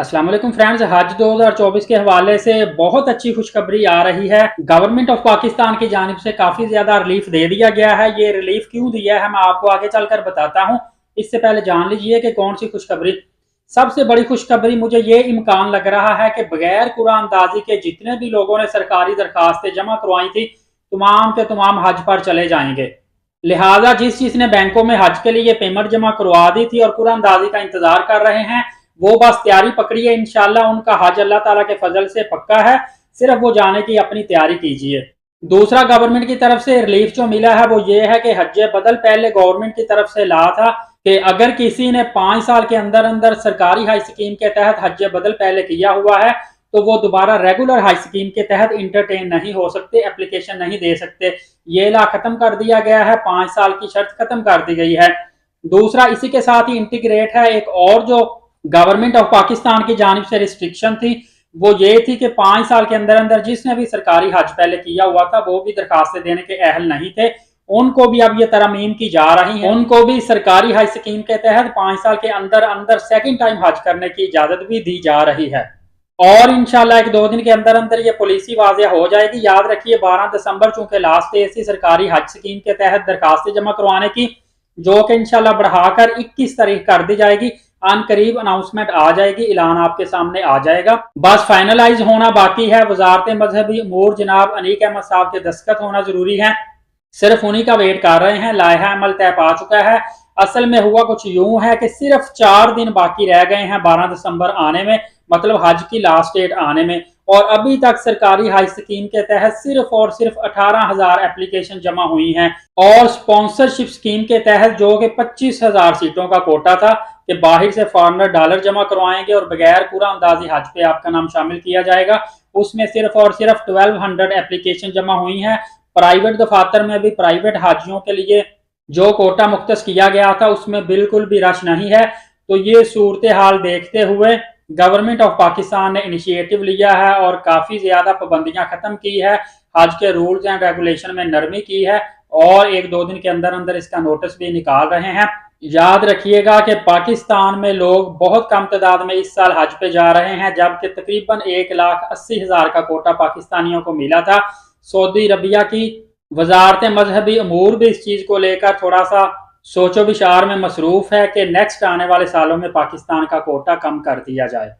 अस्सलाम वालेकुम फ्रेंड्स, हज 2024 के हवाले से बहुत अच्छी खुशखबरी आ रही है। गवर्नमेंट ऑफ पाकिस्तान की जानिब से काफी ज्यादा रिलीफ दे दिया गया है। ये रिलीफ क्यों दिया है मैं आपको आगे चलकर बताता हूँ। इससे पहले जान लीजिए कि कौन सी खुशखबरी। सबसे बड़ी खुशखबरी मुझे ये इम्कान लग रहा है कि बगैर कुरानदाजी के जितने भी लोगों ने सरकारी दरखास्तें जमा करवाई थी, तमाम के तमाम हज पर चले जाएंगे। लिहाजा जिसने बैंकों में हज के लिए पेमेंट जमा करवा दी थी और कुरानदाजी का इंतजार कर रहे हैं, वो बस तैयारी पकड़ी है। इंशाल्लाह उनका हज अल्लाह ताला के फजल से पक्का है। सिर्फ वो जाने की अपनी तैयारी कीजिए। दूसरा, गवर्नमेंट की तरफ से रिलीफ जो मिला है वो ये है कि हज बदल पहले गवर्नमेंट की तरफ से ला था कि अगर किसी ने 5 साल के अंदर अंदर सरकारी हज स्कीम के तहत हज बदल पहले किया हुआ है तो वो दोबारा रेगुलर हज स्कीम के तहत इंटरटेन नहीं हो सकते, एप्लीकेशन नहीं दे सकते। ये ला खत्म कर दिया गया है, 5 साल की शर्त खत्म कर दी गई है। दूसरा, इसी के साथ ही इंटीग्रेट है एक और जो गवर्नमेंट ऑफ पाकिस्तान की जानिब से रिस्ट्रिक्शन थी, वो ये थी कि 5 साल के अंदर अंदर जिसने भी सरकारी हज पहले किया हुआ था वो भी दरखास्तें देने के अहल नहीं थे, उनको भी अब ये तरमीम की जा रही है। उनको भी सरकारी हज स्कीम के तहत 5 साल के अंदर अंदर सेकंड टाइम हज करने की इजाजत भी दी जा रही है। और इंशाल्लाह 1-2 दिन के अंदर अंदर ये पॉलिसी वाज़ेह हो जाएगी। याद रखिए 12 दिसंबर चूंकि लास्ट डेट थी सरकारी हज स्कीम के तहत दरखास्तें जमा करवाने की, जो कि इंशाल्लाह बढ़ाकर 21 तारीख कर दी जाएगी। अन करीब अनाउंसमेंट आ जाएगी, ऐलान आपके सामने आ जाएगा। बस फाइनलाइज होना बाकी है। वजारत मजहबी अमूर जनाब अनीक अहमद साहब के दस्तखत होना जरूरी है, सिर्फ उन्हीं का वेट कर रहे हैं। लायहा अमल तय पा चुका है। असल में हुआ कुछ यूं है कि सिर्फ 4 दिन बाकी रह गए हैं 12 दिसंबर आने में, मतलब हज की लास्ट डेट आने में, और अभी तक सरकारी हज स्कीम के तहत सिर्फ और सिर्फ 18,000 एप्लीकेशन जमा हुई हैं। और स्पॉन्सरशिप स्कीम के तहत जो कि 25,000 सीटों का कोटा था कि बाहर से फॉरेनर डॉलर जमा करवाएंगे और बगैर पूरा अंदाजी हज पे आपका नाम शामिल किया जाएगा, उसमें सिर्फ और सिर्फ 1200 एप्लीकेशन जमा हुई हैं। प्राइवेट दफातर में भी प्राइवेट हाजियों के लिए जो कोटा मुख्तस किया गया था उसमें बिल्कुल भी रश नहीं है। तो ये सूरत हाल देखते हुए गवर्नमेंट ऑफ पाकिस्तान ने इनिशिएटिव लिया है और काफी ज्यादा पाबंदियां खत्म की है, हज के रूल्स एंड रेगुलेशन में नरमी की है और 1-2 दिन के अंदर अंदर इसका नोटिस भी निकाल रहे हैं। याद रखिएगा कि पाकिस्तान में लोग बहुत कम तादाद में इस साल हज पे जा रहे हैं, जबकि तकरीबन 1,80,000 का कोटा पाकिस्तानियों को मिला था। सऊदी अरबिया की वजारत मजहबी अमूर भी इस चीज को लेकर थोड़ा सा सोचो विचार में मसरूफ है कि नेक्स्ट आने वाले सालों में पाकिस्तान का कोटा कम कर दिया जाए।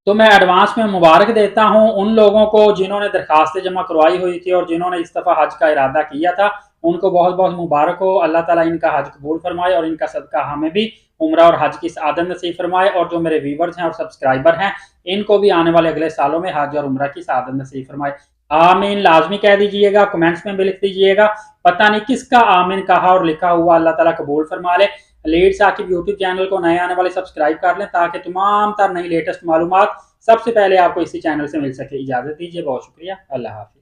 तो मैं एडवांस में मुबारक देता हूं उन लोगों को जिन्होंने दरखास्तें जमा करवाई हुई थी और जिन्होंने इस दफा हज का इरादा किया था, उनको बहुत बहुत मुबारक हो। अल्लाह ताला इनका हज कबूल फरमाए और इनका सदका हमें भी उम्रा और हज की सआदत नसीब फरमाए। और जो मेरे व्यूवर्स हैं और सब्सक्राइबर हैं, इनको भी आने वाले अगले सालों में हज और उम्रा की सआदत नसीब फरमाए। आमीन लाजमी कह दीजिएगा, कमेंट्स में भी लिख दीजिएगा। पता नहीं किसका आमीन कहा और लिखा हुआ, अल्लाह ताला कबूल फरमा ले। लीड साकिब यूट्यूब चैनल को नए आने वाले सब्सक्राइब कर लें ताकि तमाम तर नई लेटेस्ट मालूमात सबसे पहले आपको इसी चैनल से मिल सके। इजाजत दीजिए, बहुत शुक्रिया, अल्लाह हाफिज़।